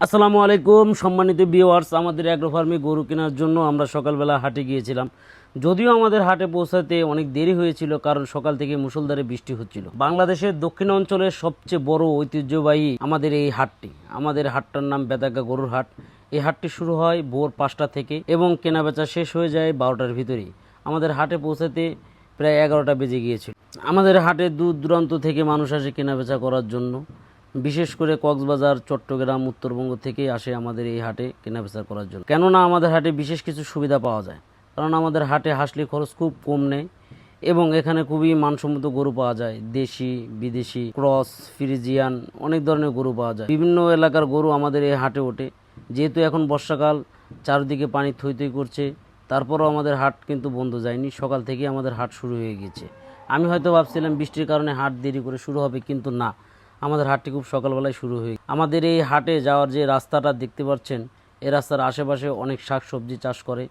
আসসালামু আলাইকুম সম্মানিত ভিউয়ার্স, আমাদের অ্যাগ্রো ফার্মে গরু কেনার জন্য আমরা সকালবেলা হাটে গিয়েছিলাম। যদিও আমাদের হাটে পৌঁছাতে অনেক দেরি হয়েছিল, কারণ সকাল থেকে মুষলধারে বৃষ্টি হচ্ছিল। বাংলাদেশের দক্ষিণ অঞ্চলের সবচেয়ে বড় ঐতিহ্যবাহী আমাদের এই হাটটি। আমাদের হাটটার নাম বেতাগা গরুর হাট। এই হাটটি শুরু হয় ভোর 5টা থেকে এবং কেনাবেচা শেষ হয়ে যায় 12টার ভিতরেই। আমাদের হাটে পৌঁছাতে প্রায় 11টা বেজে গিয়েছিল। আমাদের হাটে দূর দূরান্ত থেকে মানুষ আসে কেনাবেচা করার জন্য। বিশেষ করে কক্সবাজার, চট্টগ্রাম, উত্তরবঙ্গ থেকে আসে আমাদের এই হাটে কেনাবেচা করার জন্য। কেননা আমাদের হাটে বিশেষ কিছু সুবিধা পাওয়া যায়, কারণ আমাদের হাটে হাসলি খরচ খুব কম নেয় এবং এখানে খুবই মানসম্মত গরু পাওয়া যায়। দেশি, বিদেশি, ক্রস, ফ্রিজিয়ান, অনেক ধরনের গরু পাওয়া যায়। বিভিন্ন এলাকার গরু আমাদের এই হাটে ওঠে। যেহেতু এখন বর্ষাকাল, চারদিকে পানি থই থই করছে, তারপরও আমাদের হাট কিন্তু বন্ধ যায়নি। সকাল থেকে আমাদের হাট শুরু হয়ে গেছে। আমি হয়তো ভাবছিলাম বৃষ্টির কারণে হাট দেরি করে শুরু হবে, কিন্তু না, আমাদের হাটটি খুব সকালবেলায় শুরু হয়ে। আমাদের এই হাটে যাওয়ার যে রাস্তাটা দেখতে পাচ্ছেন, এই রাস্তার আশেপাশে অনেক শাকসবজি চাষ করে,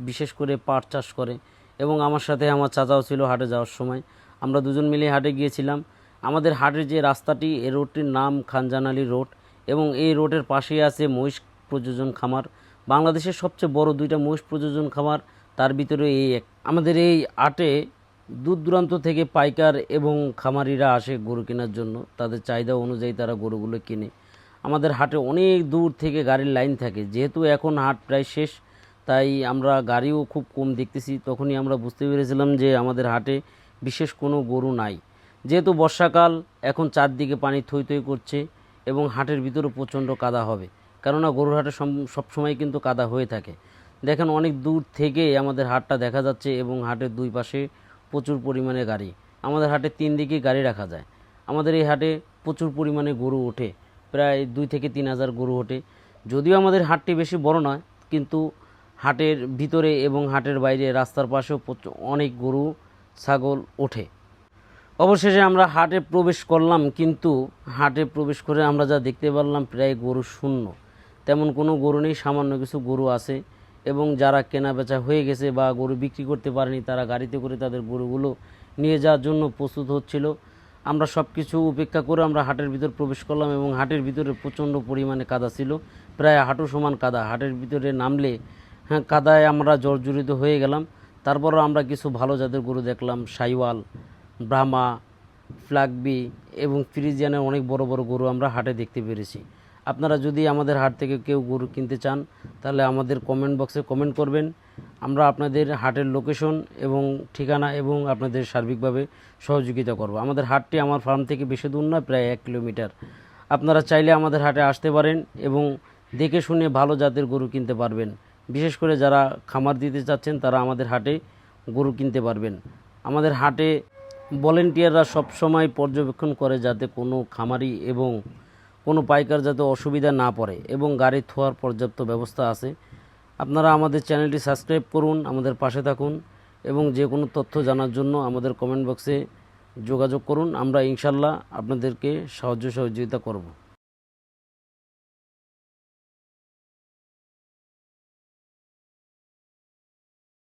বিশেষ করে পাট চাষ করে। এবং আমার সাথে আমার চাচাও ছিল হাটে যাওয়ার সময়। আমরা দুজন মিলে হাটে গিয়েছিলাম। আমাদের হাটের যে রাস্তাটি, এই রোডটির নাম খানজান আলী রোড এবং এই রোডের পাশেই আছে মহিষ প্রযোজন খামার। বাংলাদেশের সবচেয়ে বড় 2টা মহিষ প্রযোজন খামার, তার ভিতরে এই এক। আমাদের এই হাটে দূর দূরান্ত থেকে পাইকার এবং খামারিরা আসে গরু কেনার জন্য। তাদের চাহিদা অনুযায়ী তারা গরুগুলো কেনে। আমাদের হাটে অনেক দূর থেকে গাড়ির লাইন থাকে। যেহেতু এখন হাট প্রায় শেষ, তাই আমরা গাড়িও খুব কম দেখতেছি। তখনই আমরা বুঝতে পেরেছিলাম যে আমাদের হাটে বিশেষ কোনো গরু নাই। যেহেতু বর্ষাকাল, এখন চারদিকে পানি থই থই করছে এবং হাটের ভিতরে প্রচণ্ড কাদা হবে, কেননা গরুর হাটে সবসময় কিন্তু কাদা হয়ে থাকে। দেখেন অনেক দূর থেকে আমাদের হাটটা দেখা যাচ্ছে এবং হাটের দুই পাশে প্রচুর পরিমাণে গাড়ি। আমাদের হাটে 3 দিকেই গাড়ি রাখা যায়। আমাদের এই হাটে প্রচুর পরিমাণে গরু ওঠে, প্রায় 2 থেকে 3 হাজার গরু ওঠে। যদিও আমাদের হাটটি বেশি বড় নয়, কিন্তু হাটের ভিতরে এবং হাটের বাইরে রাস্তার পাশেও অনেক গরু ছাগল ওঠে। অবশেষে আমরা হাটে প্রবেশ করলাম, কিন্তু হাটে প্রবেশ করে আমরা যা দেখতে পারলাম, প্রায় গরু শূন্য। তেমন কোনো গরু নেই, সামান্য কিছু গরু আছে এবং যারা কেনা বেচা হয়ে গেছে বা গরু বিক্রি করতে পারেনি, তারা গাড়িতে করে তাদের গরুগুলো নিয়ে যাওয়ার জন্য প্রস্তুত হচ্ছিল। আমরা সব কিছু উপেক্ষা করে আমরা হাটের ভিতর প্রবেশ করলাম এবং হাটের ভিতরে প্রচণ্ড পরিমাণে কাদা ছিল, প্রায় হাঁটু সমান কাদা। হাটের ভিতরে নামলে কাদায় আমরা জর্জরিত হয়ে গেলাম। তারপরও আমরা কিছু ভালো জাতের গরু দেখলাম, সাইওয়াল, ব্রাহ্মা, ফ্ল্যাগবি এবং ফ্রিজিয়ানের অনেক বড় বড় গরু আমরা হাটে দেখতে পেরেছি। আপনারা যদি আমাদের হাট থেকে কেউ গরু কিনতে চান, তাহলে আমাদের কমেন্ট বক্সে কমেন্ট করবেন। আমরা আপনাদের হাটের লোকেশন এবং ঠিকানা এবং আপনাদের সার্বিকভাবে সহযোগিতা করব। আমাদের হাটটি আমার ফার্ম থেকে বেশি দূর নয়, প্রায় 1 কিলোমিটার। আপনারা চাইলে আমাদের হাটে আসতে পারেন এবং দেখে শুনে ভালো জাতের গরু কিনতে পারবেন। বিশেষ করে যারা খামার দিতে চাচ্ছেন, তারা আমাদের হাটে গরু কিনতে পারবেন। আমাদের হাটে ভলেন্টিয়াররা সবসময় পর্যবেক্ষণ করে যাতে কোনো খামারি এবং কোনো পাইকার যাতে অসুবিধা না পড়ে, এবং গাড়ি থোয়ার পর্যাপ্ত ব্যবস্থা আছে। আপনারা আমাদের চ্যানেলটি সাবস্ক্রাইব করুন, আমাদের পাশে থাকুন এবং যে কোনো তথ্য জানার জন্য আমাদের কমেন্ট বক্সে যোগাযোগ করুন। আমরা ইনশাল্লাহ আপনাদেরকে সহযোগিতা করব।